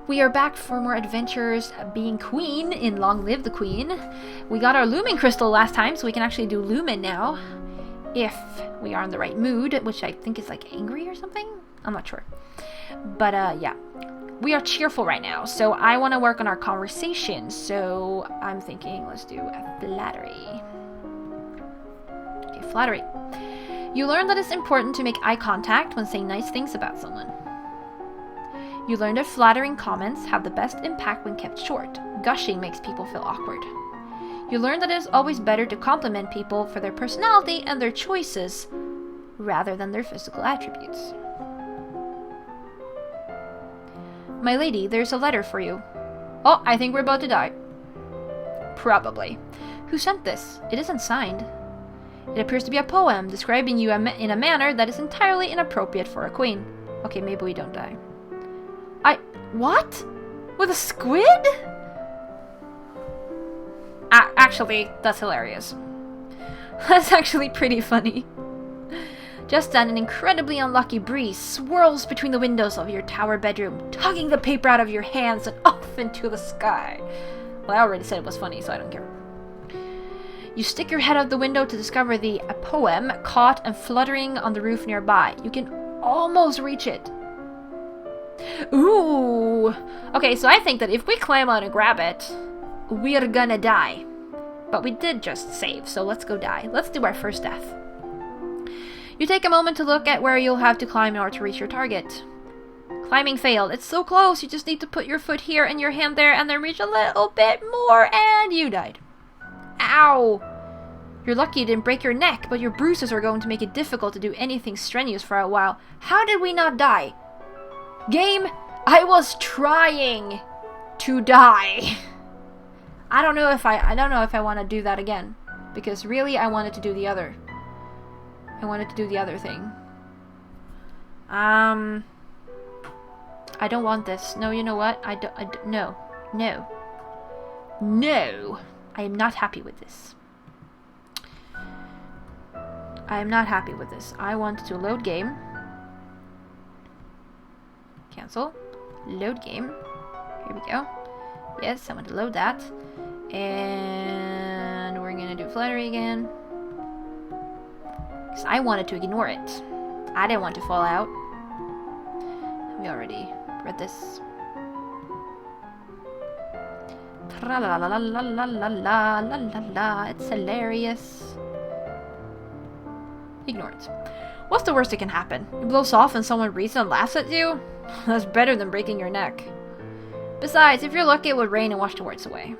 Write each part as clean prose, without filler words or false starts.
We are back for more adventures being queen in Long Live the Queen. We got our Lumen Crystal last time, so we can actually do Lumen now. If we are in the right mood, which I think is like angry or something. I'm not sure. But yeah. We are cheerful right now, so I want to work on our conversation. So I'm thinking let's do a flattery. Okay, flattery. You learn that it's important to make eye contact when saying nice things about someone. You learn that flattering comments have the best impact when kept short. Gushing makes people feel awkward. You learn that it is always better to compliment people for their personality and their choices rather than their physical attributes. My lady, there's a letter for you. Oh, I think we're about to die. Probably. Who sent this? It isn't signed. It appears to be a poem describing you in a manner that is entirely inappropriate for a queen. Okay, maybe we don't die. What? With a squid? Actually, that's hilarious. That's actually pretty funny. Just then, an incredibly unlucky breeze swirls between the windows of your tower bedroom, tugging the paper out of your hands and off into the sky. Well, I already said it was funny, so I don't care. You stick your head out the window to discover a poem caught and fluttering on the roof nearby. You can almost reach it. Ooh! Okay, so I think that if we climb out and grab it, we're gonna die. But we did just save, so let's go die. Let's do our first death. You take a moment to look at where you'll have to climb in order to reach your target. Climbing failed. It's so close, you just need to put your foot here and your hand there and then reach a little bit more and you died. Ow! You're lucky you didn't break your neck, but your bruises are going to make it difficult to do anything strenuous for a while. How did we not die? Game, I was trying to die. I don't know if I want to do that again, because really I wanted to do the other. I wanted to do the other thing. I don't want this. No, you know what? No. I am not happy with this. I am not happy with this. I want to load game. Cancel. Load game. Here we go. Yes, I want to load that. And we're gonna do flattery again. Because I wanted to ignore it. I didn't want to fall out. We already read this. Tra la la la la la la la la la la. It's hilarious. Ignore it. What's the worst that can happen? It blows off and someone reads and laughs at you? That's better than breaking your neck. Besides, if you're lucky, it would rain and wash the words away.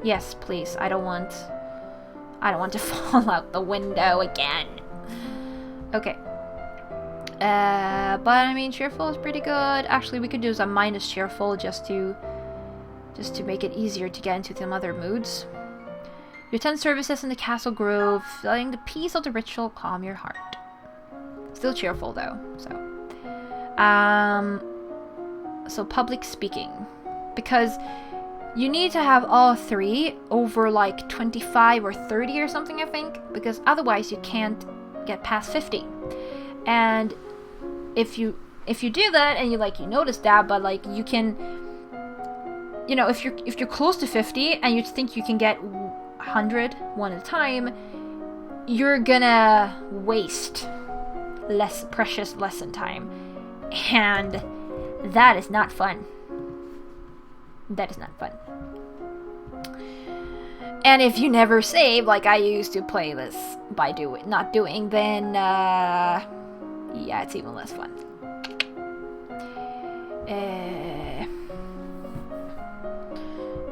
Yes, please. I don't want to fall out the window again. Okay. But I mean, cheerful is pretty good. Actually, we could do some minus cheerful just to make it easier to get into some other moods. You attend services in the castle grove, letting the peace of the ritual calm your heart. Still cheerful though, so public speaking, because you need to have all three over like 25 or 30 or something, I think, because otherwise you can't get past 50. And if you do that and you notice that, but like you can, you know, if you're close to 50 and you think you can get 100 one at a time, you're gonna waste less precious lesson time, and that is not fun. That is not fun. And if you never save, like I used to play this by not doing, then yeah, it's even less fun.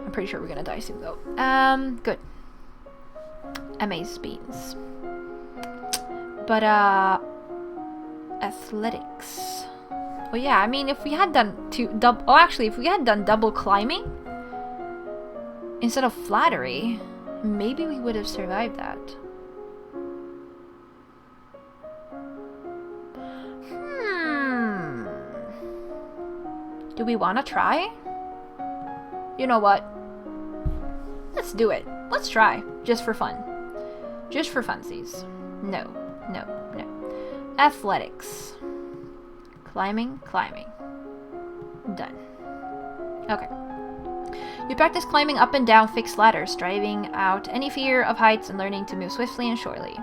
I'm pretty sure we're gonna die soon though. Good. Amaze beans. But athletics. Well, yeah, I mean, if we had done if we had done double climbing instead of flattery, maybe we would have survived that. Do we want to try? You know what? Let's do it. Let's try. Just for fun. Just for funsies. No. Athletics. Climbing. Done. Okay. You practice climbing up and down fixed ladders, driving out any fear of heights and learning to move swiftly and surely.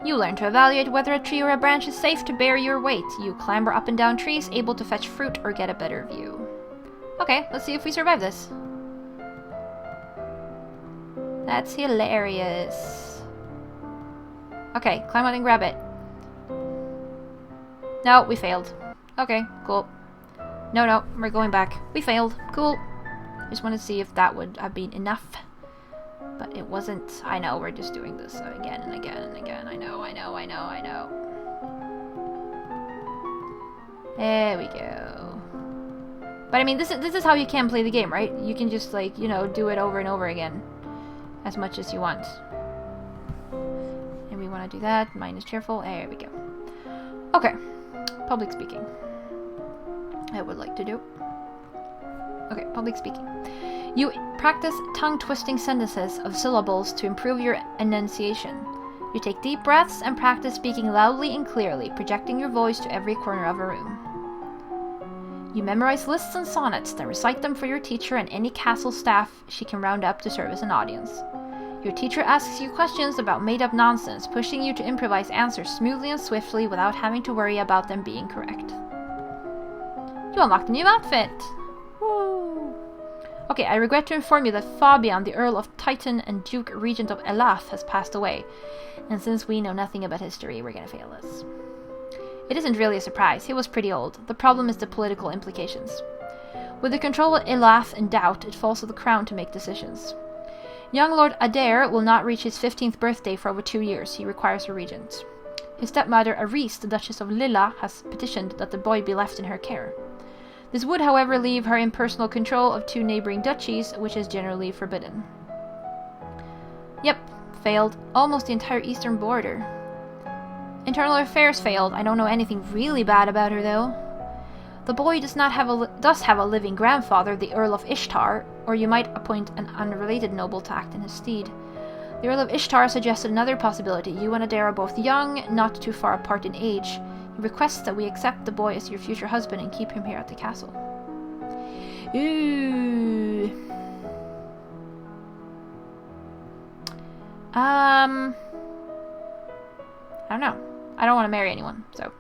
You learn to evaluate whether a tree or a branch is safe to bear your weight. You clamber up and down trees, able to fetch fruit or get a better view. Okay, let's see if we survive this. That's hilarious. Okay, climb out and grab it. No, we failed. Okay, cool. No, we're going back. We failed. Cool. Just wanted to see if that would have been enough. But it wasn't. I know, we're just doing this again and again and again. I know. There we go. But I mean, this is how you can play the game, right? You can just, like, you know, do it over and over again. As much as you want. And we want to do that. Mine is cheerful. There we go. Okay. Public speaking. I would like to do. Okay, public speaking. You practice tongue-twisting sentences of syllables to improve your enunciation. You take deep breaths and practice speaking loudly and clearly, projecting your voice to every corner of a room. You memorize lists and sonnets, then recite them for your teacher and any castle staff she can round up to serve as an audience. Your teacher asks you questions about made-up nonsense, pushing you to improvise answers smoothly and swiftly without having to worry about them being correct. You unlocked a new outfit! Woo! Okay, I regret to inform you that Fabian, the Earl of Titan and Duke Regent of Elath, has passed away, and since we know nothing about history, we're gonna fail this. It isn't really a surprise, he was pretty old. The problem is the political implications. With the control of Elath in doubt, it falls to the crown to make decisions. Young Lord Adair will not reach his 15th birthday for over 2 years. He requires a regent. His stepmother Aris, the Duchess of Lilla, has petitioned that the boy be left in her care. This would, however, leave her in personal control of 2 neighboring duchies, which is generally forbidden. Yep, failed. Almost the entire eastern border. Internal affairs failed. I don't know anything really bad about her, though. The boy does have a living grandfather, the Earl of Ishtar, or you might appoint an unrelated noble to act in his stead. The Earl of Ishtar suggested another possibility. You and Adair are both young, not too far apart in age. He requests that we accept the boy as your future husband and keep him here at the castle. Ooh. I don't know. I don't want to marry anyone, so.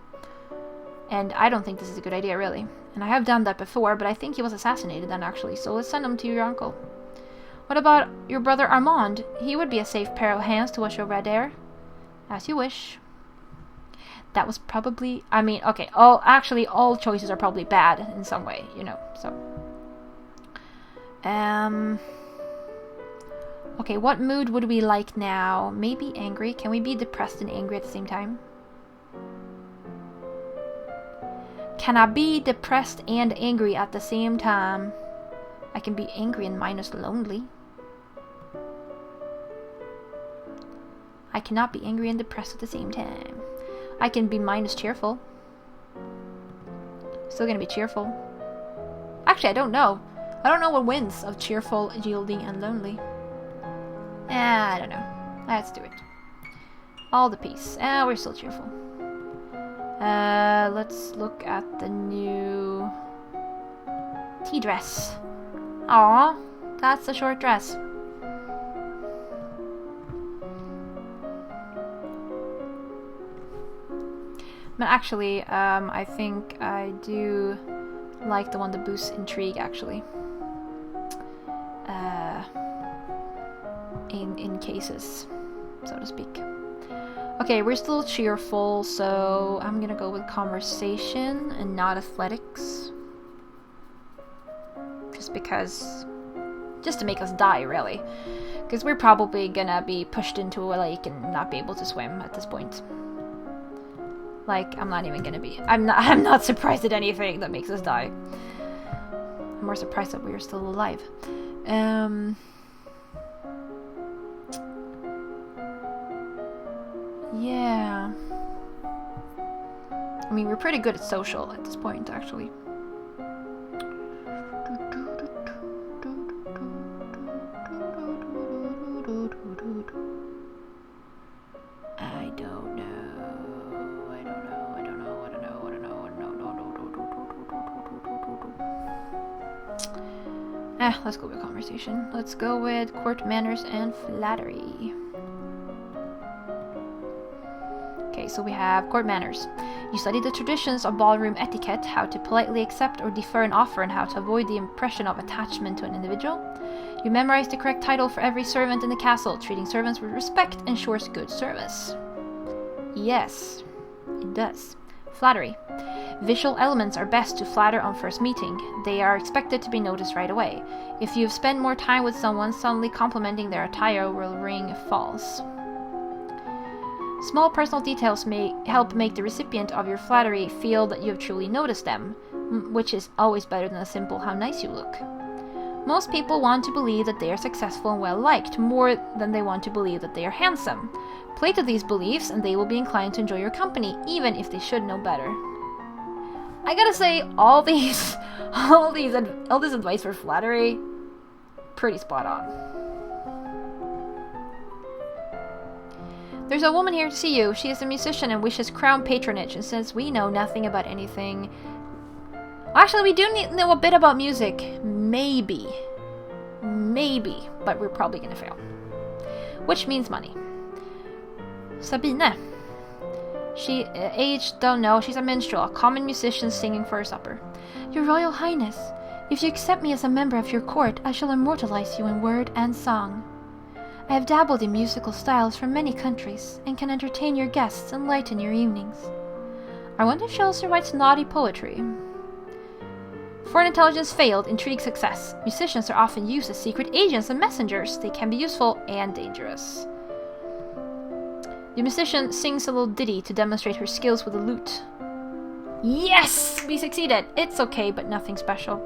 And I don't think this is a good idea, really. And I have done that before, but I think he was assassinated then, actually, so let's send him to your uncle. What about your brother Armand? He would be a safe pair of hands to watch over Adair. As you wish. That was probably... I mean, okay, all choices are probably bad in some way, you know, so. Okay, what mood would we like now? Maybe angry? Can we be depressed and angry at the same time? Can I be depressed and angry at the same time? I can be angry and minus lonely. I cannot be angry and depressed at the same time. I can be minus cheerful. Still gonna be cheerful. Actually, I don't know. I don't know what wins of cheerful, yielding, and lonely. I don't know. Let's do it. All the peace. We're still cheerful. Let's look at the new tea dress. Aw, that's a short dress. But actually, I think I do like the one that boosts intrigue, actually. In cases, so to speak. Okay, we're still cheerful, so I'm gonna go with conversation and not athletics. Just to make us die, really. Because we're probably gonna be pushed into a lake and not be able to swim at this point. Like, I'm not surprised at anything that makes us die. I'm more surprised that we are still alive. Yeah. I mean, we're pretty good at social at this point, actually. I don't know. Let's go with conversation. Let's go with court manners and flattery. Okay, so we have court manners. You study the traditions of ballroom etiquette, how to politely accept or defer an offer, and how to avoid the impression of attachment to an individual. You memorize the correct title for every servant in the castle. Treating servants with respect ensures good service. Yes, it does. Flattery. Visual elements are best to flatter on first meeting. They are expected to be noticed right away. If you've spent more time with someone, suddenly complimenting their attire will ring false. Small personal details may help make the recipient of your flattery feel that you have truly noticed them, which is always better than a simple "how nice you look." Most people want to believe that they are successful and well-liked more than they want to believe that they are handsome. Play to these beliefs and they will be inclined to enjoy your company, even if they should know better. I gotta say, all this advice for flattery, pretty spot on. There's a woman here to see you. She is a musician and wishes crown patronage, and since we know nothing about anything... Actually, we do know a bit about music. Maybe, but we're probably gonna fail. Which means money. Sabine. She, age, don't know. She's a minstrel, a common musician singing for her supper. Your Royal Highness, if you accept me as a member of your court, I shall immortalize you in word and song. I have dabbled in musical styles from many countries, and can entertain your guests and lighten your evenings. I wonder if she also writes naughty poetry. Foreign intelligence failed, intrigue success. Musicians are often used as secret agents and messengers. They can be useful and dangerous. The musician sings a little ditty to demonstrate her skills with the lute. Yes! We succeeded! It's okay, but nothing special.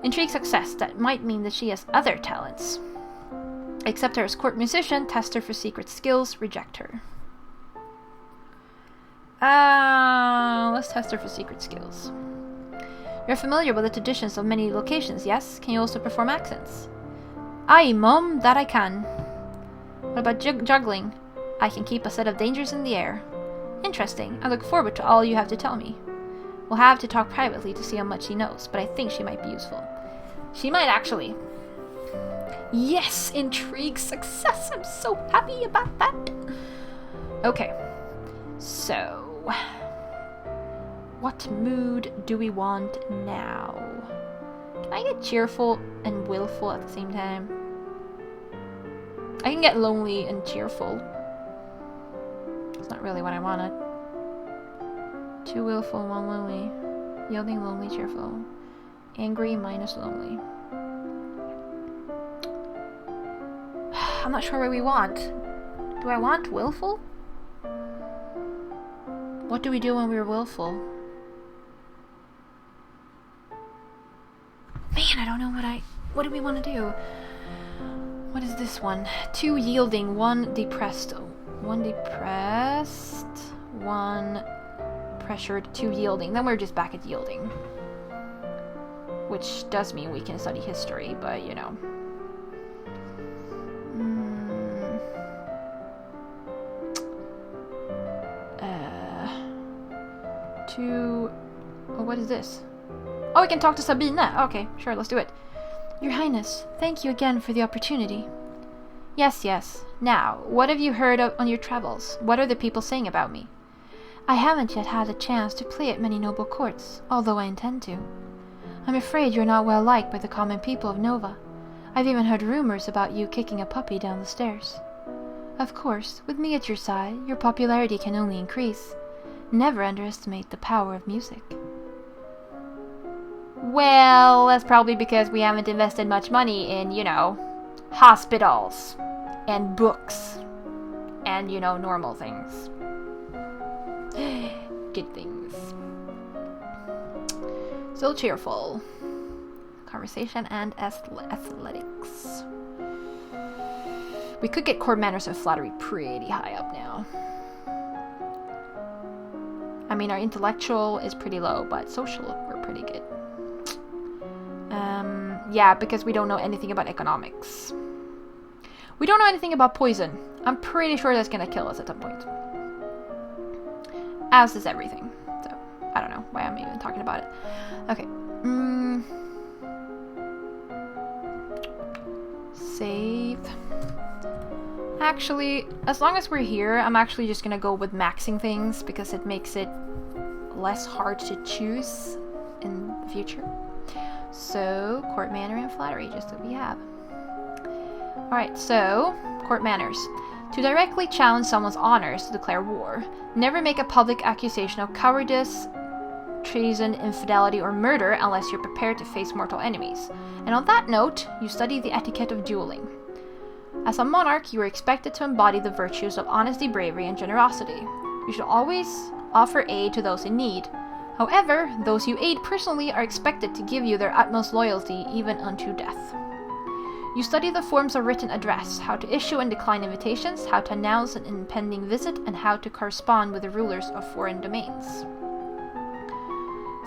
Intrigue success. That might mean that she has other talents. Accept her as court musician, test her for secret skills, reject her. Let's test her for secret skills. You're familiar with the traditions of many locations, yes? Can you also perform accents? Aye, mum, that I can. What about juggling? I can keep a set of dangers in the air. Interesting. I look forward to all you have to tell me. We'll have to talk privately to see how much she knows, but I think she might be useful. She might actually. Yes! Intrigue success! I'm so happy about that! Okay. So... what mood do we want now? Can I get cheerful and willful at the same time? I can get lonely and cheerful. It's not really what I wanted. 2 willful, 1 lonely. Yielding, lonely, cheerful. Angry minus lonely. I'm not sure what we want. Do I want willful? What do we do when we're willful? Man, I don't know what do we want to do? What is this one? 2 yielding, 1 depressed. 1 depressed, 1 pressured, 2 yielding. Then we're just back at yielding. Which does mean we can study history, but you know. 2... oh, what is this? Oh, we can talk to Sabine. Okay, sure, let's do it. Your Highness, thank you again for the opportunity. Yes. Now, what have you heard on your travels? What are the people saying about me? I haven't yet had a chance to play at many noble courts, although I intend to. I'm afraid you're not well liked by the common people of Nova. I've even heard rumors about you kicking a puppy down the stairs. Of course, with me at your side, your popularity can only increase. Never underestimate the power of music. Well, that's probably because we haven't invested much money in, you know, hospitals and books and, you know, normal things. Good things. Still cheerful. Conversation and athletics. We could get court manners and flattery pretty high up now. I mean, our intellectual is pretty low, but social, we're pretty good. Yeah, because we don't know anything about economics. We don't know anything about poison. I'm pretty sure that's gonna kill us at some point. As is everything. So, I don't know why I'm even talking about it. Okay. Actually, as long as we're here, I'm actually just gonna go with maxing things because it makes it less hard to choose in the future. So, court manner and flattery, just what we have. Alright, so, court manners. To directly challenge someone's honors to declare war. Never make a public accusation of cowardice, treason, infidelity, or murder unless you're prepared to face mortal enemies. And on that note, you study the etiquette of dueling. As a monarch, you are expected to embody the virtues of honesty, bravery, and generosity. You should always offer aid to those in need. However, those you aid personally are expected to give you their utmost loyalty even unto death. You study the forms of written address, how to issue and decline invitations, how to announce an impending visit, and how to correspond with the rulers of foreign domains.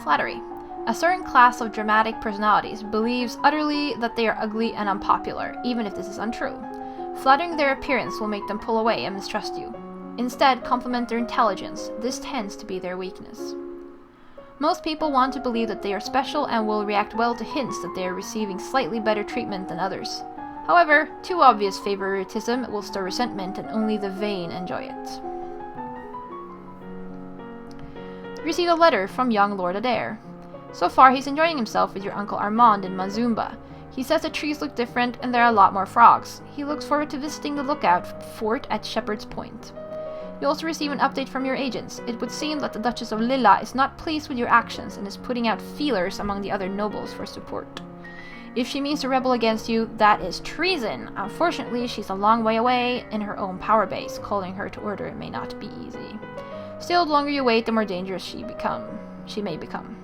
Flattery. A certain class of dramatic personalities believes utterly that they are ugly and unpopular, even if this is untrue. Flattering their appearance will make them pull away and mistrust you. Instead, compliment their intelligence. This tends to be their weakness. Most people want to believe that they are special and will react well to hints that they are receiving slightly better treatment than others. However, too obvious favoritism will stir resentment and only the vain enjoy it. Receive a letter from young Lord Adair. So far, he's enjoying himself with your Uncle Armand in Mazumba. He says the trees look different and there are a lot more frogs. He looks forward to visiting the lookout fort at Shepherd's Point. You also receive an update from your agents. It would seem that the Duchess of Lilla is not pleased with your actions and is putting out feelers among the other nobles for support. If she means to rebel against you, that is treason. Unfortunately, she's a long way away in her own power base. Calling her to order may not be easy. Still, the longer you wait, the more dangerous she may become.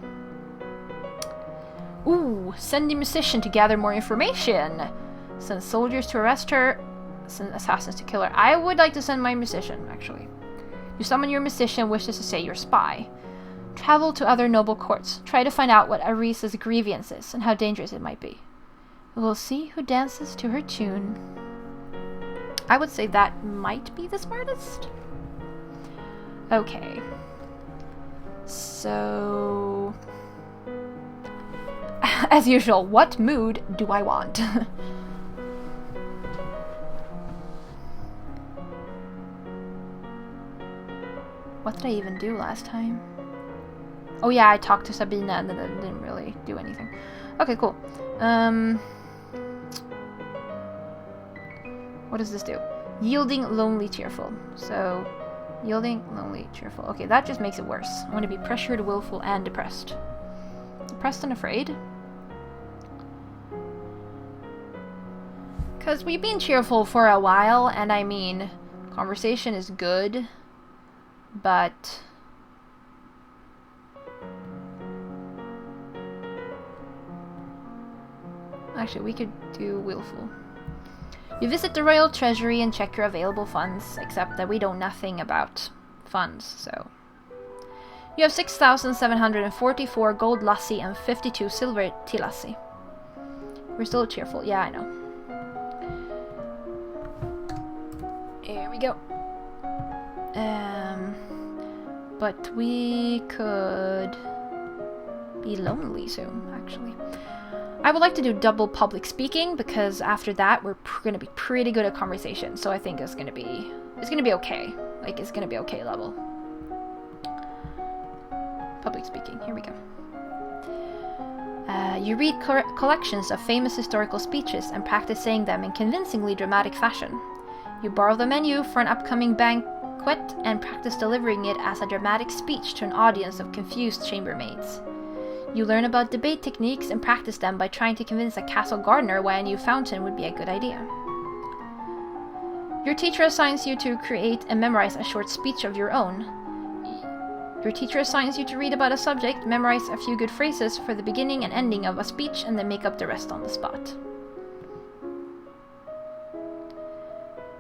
Ooh, send a musician to gather more information. Send soldiers to arrest her. Send assassins to kill her. I would like to send my musician, actually. You summon your musician, wishes to say your spy. Travel to other noble courts. Try to find out what Arisa's grievance is and how dangerous it might be. We'll see who dances to her tune. I would say that might be the smartest. Okay. So... as usual, what mood do I want? What did I even do last time? Oh yeah, I talked to Sabina and then it didn't really do anything. Okay, cool. What does this do? Yielding, lonely, cheerful. So, yielding, lonely, cheerful. Okay, that just makes it worse. I want to be pressured, willful, and depressed. Depressed and afraid? Because we've been cheerful for a while, and I mean, conversation is good. But actually, we could do willful. You visit the royal treasury and check your available funds, except that we know nothing about funds, so. You have 6,744 gold lassi and 52 silver tilassi. We're still cheerful, yeah, I know. Here we go. But we could be lonely soon, actually. I would like to do double public speaking because after that we're gonna be pretty good at conversation. So I think it's gonna be okay. Like it's gonna be okay level. Public speaking. Here we go. You read collections of famous historical speeches and practice saying them in convincingly dramatic fashion. You borrow the menu for an upcoming banquet and practice delivering it as a dramatic speech to an audience of confused chambermaids. You learn about debate techniques and practice them by trying to convince a castle gardener why a new fountain would be a good idea. Your teacher assigns you to create and memorize a short speech of your own. Your teacher assigns you to read about a subject, memorize a few good phrases for the beginning and ending of a speech, and then make up the rest on the spot.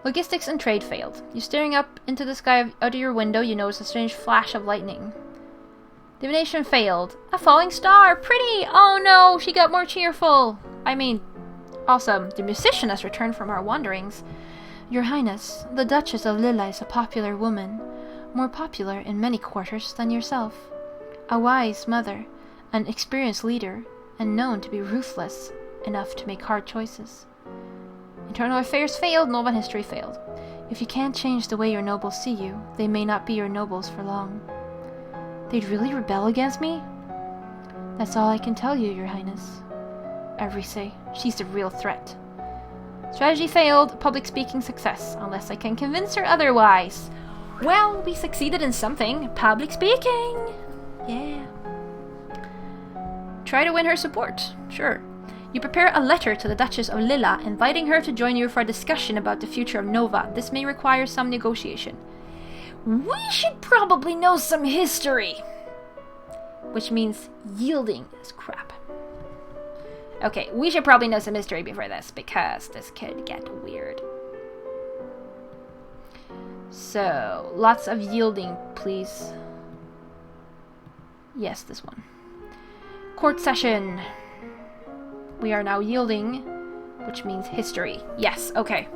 Logistics and trade failed. You're staring up into the sky out of your window, you notice a strange flash of lightning. Divination failed. A falling star! Pretty! Oh no, she got more cheerful! I mean, awesome. The musician has returned from our wanderings. Your Highness, the Duchess of Lilla is a popular woman. More popular in many quarters than yourself. A wise mother, an experienced leader, and known to be ruthless enough to make hard choices. Internal affairs failed, Novan history failed. If you can't change the way your nobles see you, they may not be your nobles for long. They'd really rebel against me? That's all I can tell you, Your Highness. Every she's the real threat. Strategy failed, public speaking success, unless I can convince her otherwise. Well, we succeeded in something. Public speaking! Yeah. Try to win her support. Sure. You prepare a letter to the Duchess of Lilla, inviting her to join you for a discussion about the future of Nova. This may require some negotiation. We should probably know some history. Which means yielding is crap. Okay, we should probably know some history before this, because this could get weird. So, lots of yielding, please. Yes, this one. Court session. We are now yielding, which means history. Yes, okay.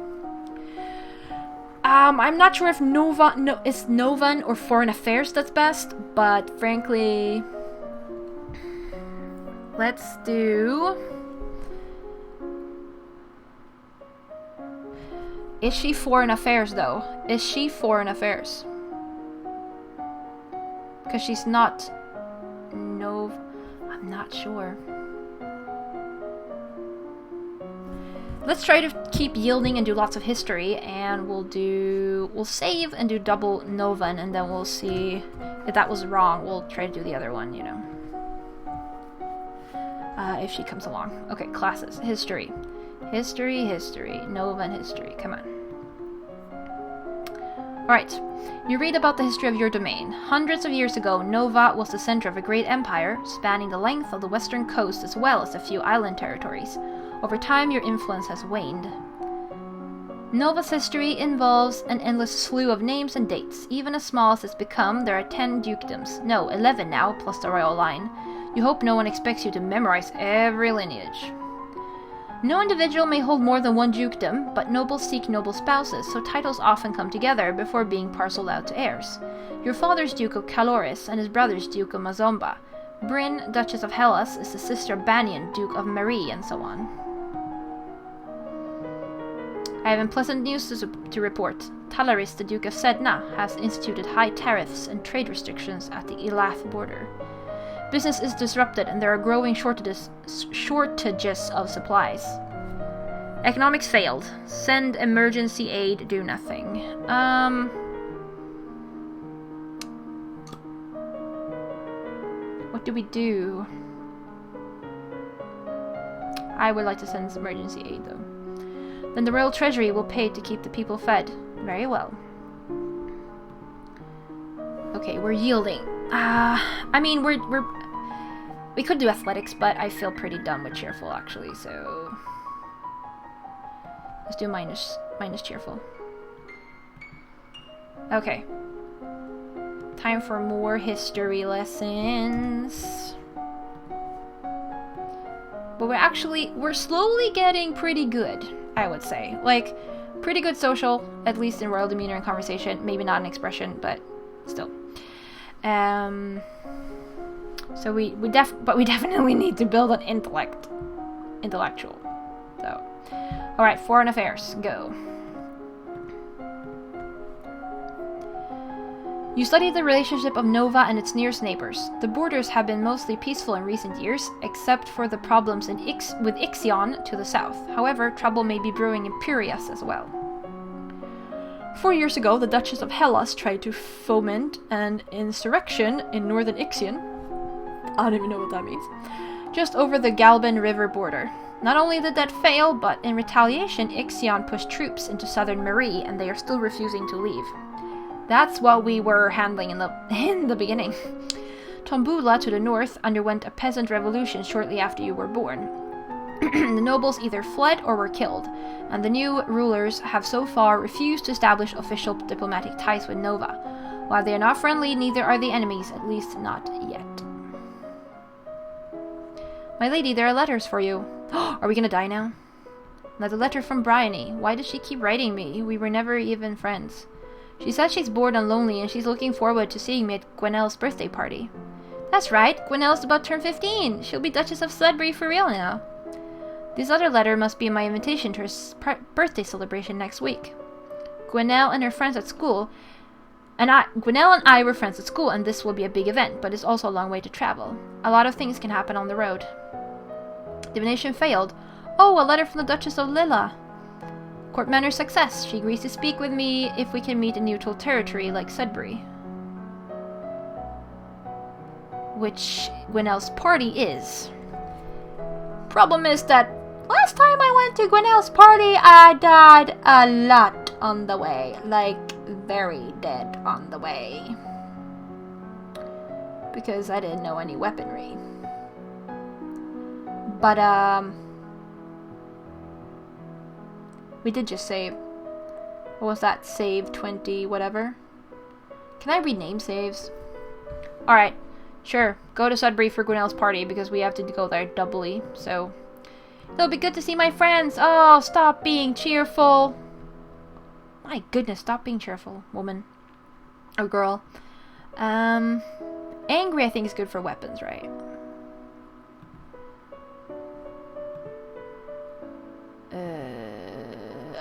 I'm not sure if it's Novan or Foreign Affairs that's best, but frankly, let's do... Is she Foreign Affairs, though? Is she Foreign Affairs? Because she's not... I'm not sure. Let's try to keep yielding and do lots of history, and we'll save and do double Novan, and then we'll see if that was wrong. We'll try to do the other one, you know. If she comes along. Okay, classes. History. History. Novan history. Come on. Alright. You read about the history of your domain. Hundreds of years ago, Nova was the center of a great empire, spanning the length of the western coast as well as a few island territories. Over time, your influence has waned. Nova's history involves an endless slew of names and dates. Even as small as it's become, there are 10 dukedoms. No, 11 now, plus the royal line. You hope no one expects you to memorize every lineage. No individual may hold more than one dukedom, but nobles seek noble spouses, so titles often come together before being parceled out to heirs. Your father's Duke of Caloris and his brother's Duke of Mazomba. Bryn, Duchess of Hellas, is the sister of Banion, Duke of Marie, and so on. I have unpleasant news to report. Talaris, the Duke of Sedna, has instituted high tariffs and trade restrictions at the Elath border. Business is disrupted and there are growing shortages of supplies. Economics failed. Send emergency aid, do nothing. What do we do? I would like to send some emergency aid, though. Then the royal treasury will pay to keep the people fed. Very well. Okay, we're yielding. I mean, we could do athletics, but I feel pretty done with cheerful, actually, so... Let's do minus cheerful. Okay. Time for more history lessons. But we're slowly getting pretty good, I would say. Like, pretty good social, at least in royal demeanor and conversation. Maybe not in expression, but still. So we definitely need to build an intellectual. So, all right, foreign affairs, go. You study the relationship of Nova and its nearest neighbors. The borders have been mostly peaceful in recent years, except for the problems with Ixion to the south. However, trouble may be brewing in Piraeus as well. 4 years ago, the Duchess of Hellas tried to foment an insurrection in northern Ixion. I don't even know what that means. Just over the Galban River border. Not only did that fail, but in retaliation, Ixion pushed troops into southern Marie, and they are still refusing to leave. That's what we were handling in the beginning. Tombula, to the north, underwent a peasant revolution shortly after you were born. The nobles either fled or were killed, and the new rulers have so far refused to establish official diplomatic ties with Nova. While they are not friendly, neither are the enemies, at least not yet. My lady, there are letters for you. Are we gonna die now? Another letter from Bryony. Why does she keep writing me? We were never even friends. She says she's bored and lonely, and she's looking forward to seeing me at Gwenelle's birthday party. That's right, Gwenelle's about to turn 15. She'll be Duchess of Sudbury for real now. This other letter must be my invitation to her birthday celebration next week. Gwenelle and her friends at school. Gwenelle and I were friends at school, and this will be a big event, but it's also a long way to travel. A lot of things can happen on the road. Divination failed. Oh, a letter from the Duchess of Lilla. Court manner success. She agrees to speak with me if we can meet in neutral territory like Sudbury. Which Gwenelle's party is. Problem is that last time I went to Gwenelle's party, I died a lot on the way. Like, very dead on the way. Because I didn't know any weaponry. But, we did just save. What was that? Save 20 whatever? Can I rename saves? Alright. Sure. Go to Sudbury for Gwenelle's party because we have to go there doubly. So it'll be good to see my friends. Oh, stop being cheerful. My goodness, stop being cheerful, woman. Or girl. Angry I think is good for weapons, right?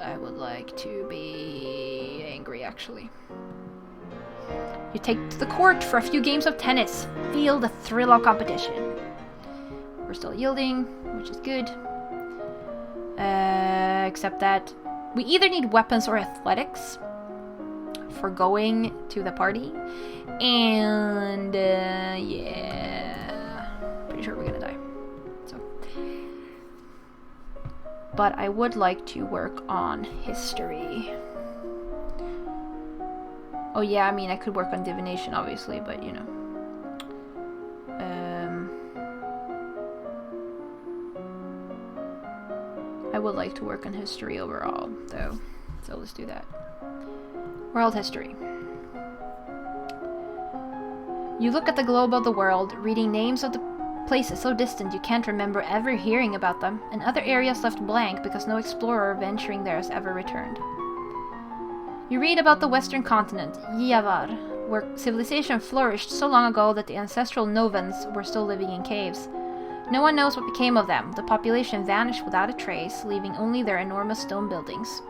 I would like to be angry, actually. You take to the court for a few games of tennis. Feel the thrill of competition. We're still yielding, which is good. Except that we either need weapons or athletics for going to the party. And, yeah. Pretty sure we're gonna die. So. But I would like to work on history. Oh yeah, I mean I could work on divination obviously, but you know. I would like to work on history overall, though. So let's do that. World history. You look at the globe of the world, reading names of the places so distant you can't remember ever hearing about them, and other areas left blank because no explorer venturing there has ever returned. You read about the western continent, Yavar, where civilization flourished so long ago that the ancestral Novans were still living in caves. No one knows what became of them. The population vanished without a trace, leaving only their enormous stone buildings.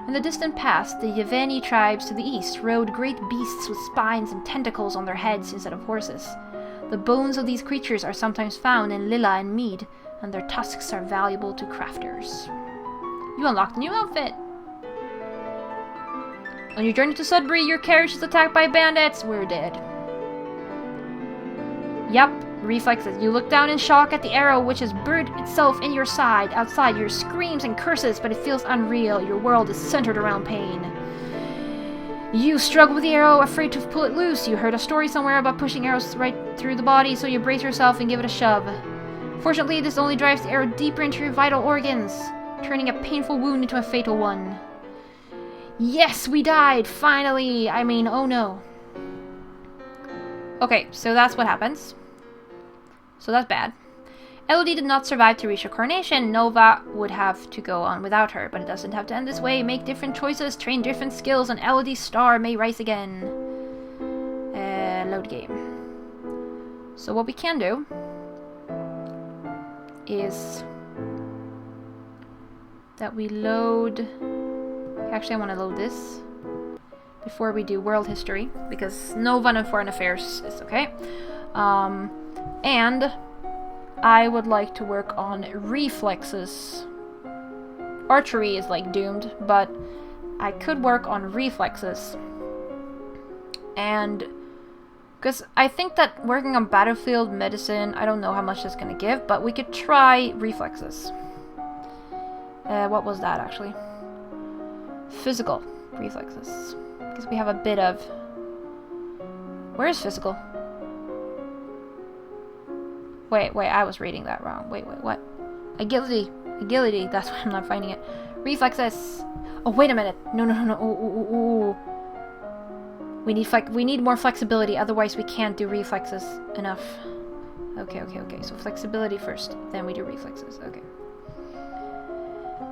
In the distant past, the Yavani tribes to the east rode great beasts with spines and tentacles on their heads instead of horses. The bones of these creatures are sometimes found in Lilla and Mead, and their tusks are valuable to crafters. You unlocked a new outfit! On your journey to Sudbury, your carriage is attacked by bandits. We're dead. Yup, reflexes. You look down in shock at the arrow, which has buried itself in your side. Outside, your screams and curses, but it feels unreal. Your world is centered around pain. You struggle with the arrow, afraid to pull it loose. You heard a story somewhere about pushing arrows right through the body, so you brace yourself and give it a shove. Fortunately, this only drives the arrow deeper into your vital organs, turning a painful wound into a fatal one. Yes, we died! Finally! I mean, oh no. Okay, so that's what happens. So that's bad. Elodie did not survive to reach her coronation. Nova would have to go on without her, but it doesn't have to end this way. Make different choices, train different skills, and Elodie's star may rise again. Load game. So what we can do is that we load... Actually, I want to load this before we do world history, because Nova and foreign affairs is okay. And I would like to work on reflexes. Archery is like doomed, but I could work on reflexes. And because I think that working on battlefield medicine, I don't know how much that's going to give, but we could try reflexes. What was that actually? Physical reflexes. Because we have a bit of... Where is physical? Wait, I was reading that wrong. Wait, what? Agility, that's why I'm not finding it. Reflexes. Oh, wait a minute. No. Ooh. We need more flexibility, otherwise we can't do reflexes enough. Okay. So flexibility first, then we do reflexes. Okay.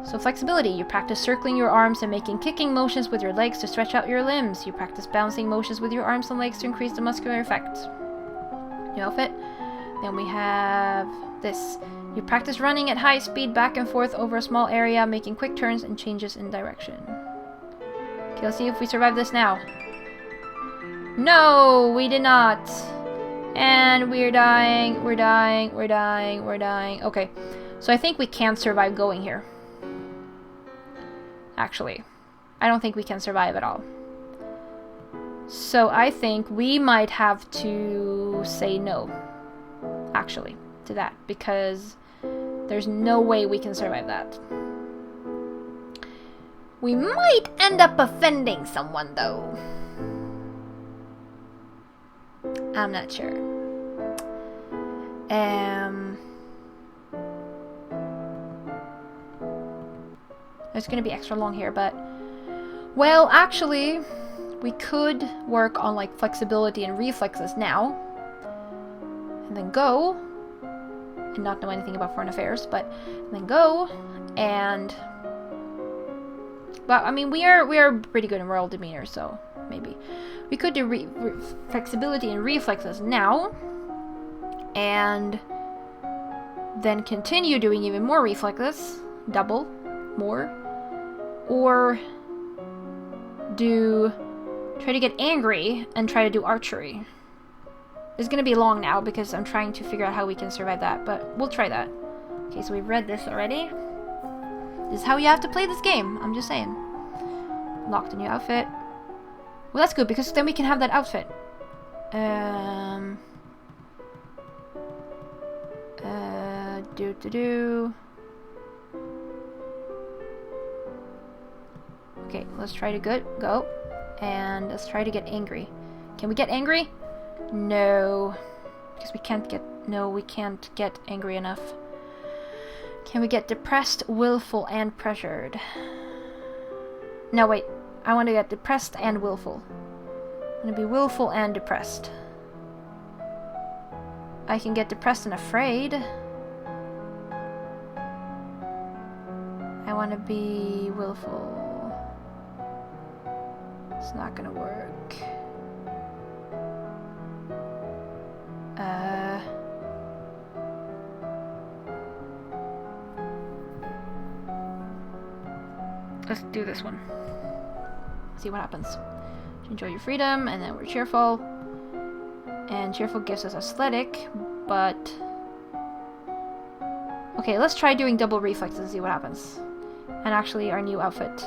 So flexibility, you practice circling your arms and making kicking motions with your legs to stretch out your limbs. You practice bouncing motions with your arms and legs to increase the muscular effect. New outfit. Then we have this. You practice running at high speed back and forth over a small area, making quick turns and changes in direction. Okay, let's see if we survive this now. No, we did not. And we're dying, we're dying, we're dying, we're dying. Okay, so I think we can't survive going here. Actually, I don't think we can survive at all. So I think we might have to say no, actually, to that, because there's no way we can survive that. We might end up offending someone, though. I'm not sure. It's gonna be extra long here, but... Well, actually, we could work on, like, flexibility and reflexes now. And then go. And not know anything about foreign affairs, but... And then go, and... Well, I mean, we are pretty good in royal demeanor, so maybe. We could do flexibility and reflexes now. And... then continue doing even more reflexes. Double. More. Or... try to get angry and try to do archery. It's gonna be long now because I'm trying to figure out how we can survive that, but we'll try that. Okay, so we've read this already. This is how you have to play this game, I'm just saying. Locked a new outfit. Well, that's good because then we can have that outfit. Okay, let's try to go. And let's try to get angry. Can we get angry? No. Because we can't get angry enough. Can we get depressed, willful, and pressured? No, wait. I want to get depressed and willful. I want to be willful and depressed. I can get depressed and afraid. I want to be willful. It's not gonna work. Let's do this one. See what happens. Enjoy your freedom, and then we're cheerful. And cheerful gives us athletic, but... Okay, let's try doing double reflexes and see what happens. And actually, our new outfit.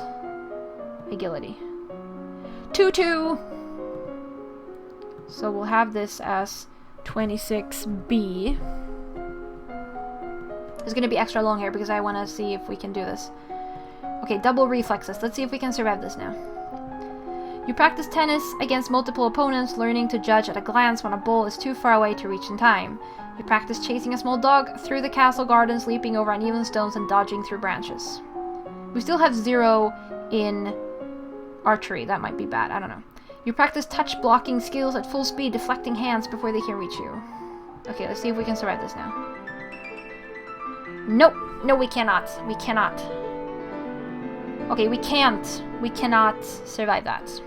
Agility. 2-2! So we'll have this as 26B. It's gonna be extra long here because I want to see if we can do this. Okay, double reflexes. Let's see if we can survive this now. You practice tennis against multiple opponents, learning to judge at a glance when a ball is too far away to reach in time. You practice chasing a small dog through the castle gardens, leaping over uneven stones and dodging through branches. We still have 0 in archery. That might be bad. I don't know. You practice touch blocking skills at full speed, deflecting hands before they can reach you. Okay, let's see if we can survive this now. Nope. No, we cannot. We cannot. Okay, we can't. We cannot survive that.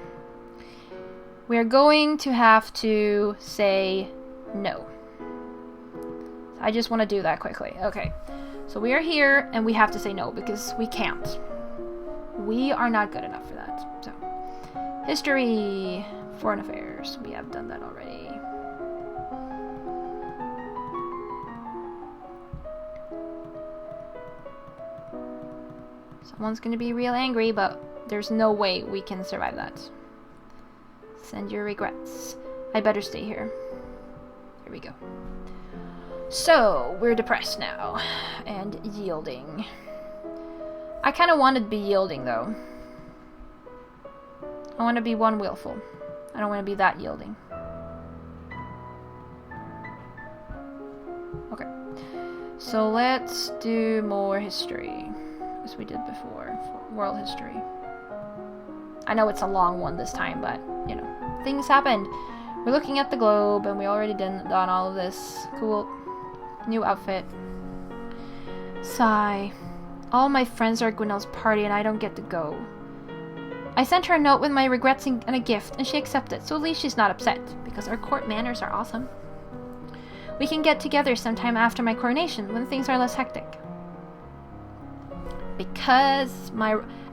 We are going to have to say no. I just want to do that quickly. Okay. So we are here, and we have to say no, because we can't. We are not good enough for that. So, history, foreign affairs. We have done that already. Someone's gonna be real angry, but there's no way we can survive that. Send your regrets. I better stay here. Here we go. So, we're depressed now. And yielding. I kind of want to be yielding, though. I want to be one willful. I don't want to be that yielding. Okay. So let's do more history. As we did before. World history. I know it's a long one this time, but, you know. Things happened. We're looking at the globe, and we already done all of this. Cool. New outfit. Sigh. All my friends are at Gwinnell's party, and I don't get to go. I sent her a note with my regrets and a gift, and she accepted, so at least she's not upset, because our court manners are awesome. We can get together sometime after my coronation, when things are less hectic. Because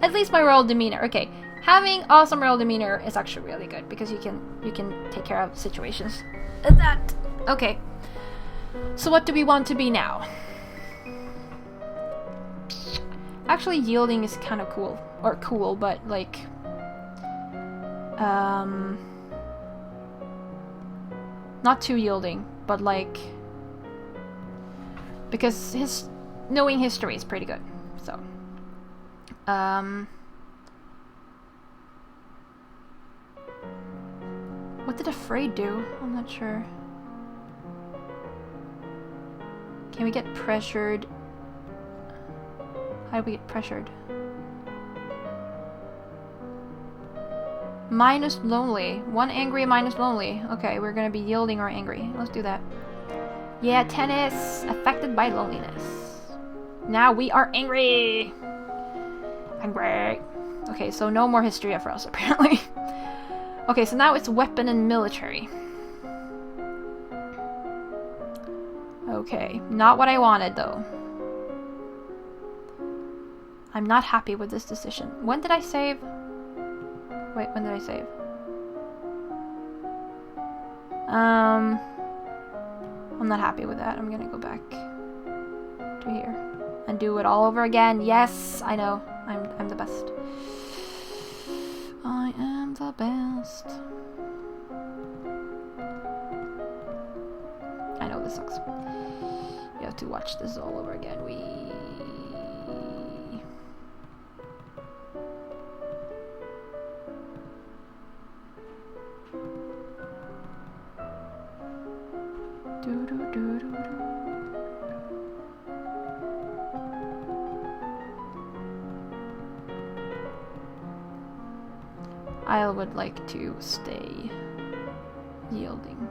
at least my royal demeanor. Okay, Having awesome royal demeanor is actually really good because you can take care of situations. That okay. So what do we want to be now? Actually, yielding is kind of cool, but like, not too yielding, but like, because knowing history is pretty good. So, what did afraid do? I'm not sure. Can we get pressured? How do we get pressured? Minus lonely. One angry minus lonely. Okay, we're gonna be yielding or angry. Let's do that. Yeah, tennis. Affected by loneliness. Now we are angry. Angry. Okay, so no more history for us, apparently. Okay, so now it's weapon and military. Okay, not what I wanted, though. I'm not happy with this decision. When did I save? Wait, when did I save? I'm not happy with that. I'm gonna go back to here and do it all over again. Yes, I know. I'm the best. I am the best. I know this sucks. You have to watch this all over again. I would like to stay yielding.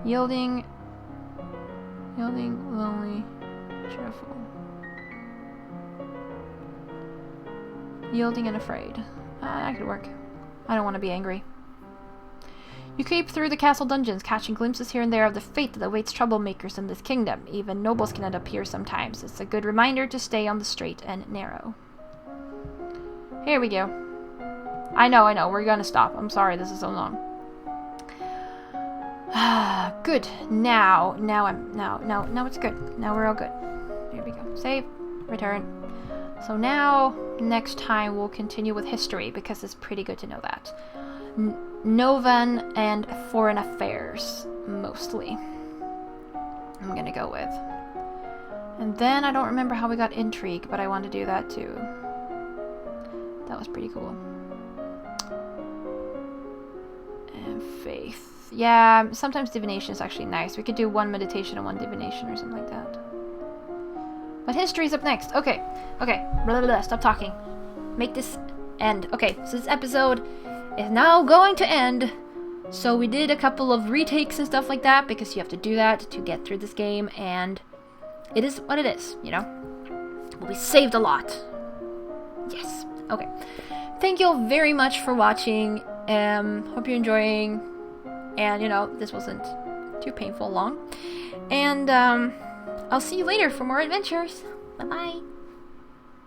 Yielding, lonely, cheerful. Yielding and afraid. That could work. I don't want to be angry. You creep through the castle dungeons, catching glimpses here and there of the fate that awaits troublemakers in this kingdom. Even nobles can end up here sometimes. It's a good reminder to stay on the straight and narrow. Here we go. I know. We're gonna stop. I'm sorry this is so long. Good. Now it's good. Now we're all good. Here we go. Save. Return. So now, next time we'll continue with history, because it's pretty good to know that. Novan and foreign affairs, mostly. I'm gonna go with. And then I don't remember how we got intrigue, but I want to do that too. That was pretty cool. And faith. Yeah, sometimes divination is actually nice. We could do one meditation and one divination or something like that. But history's up next. Okay. Blah, blah, blah. Stop talking. Make this end. Okay, so this episode is now going to end. So we did a couple of retakes and stuff like that, because you have to do that to get through this game, and it is what it is, you know? But we saved a lot. Yes. Okay. Thank you all very much for watching. Hope you're enjoying. And, you know, this wasn't too painful long. And, I'll see you later for more adventures. Bye-bye.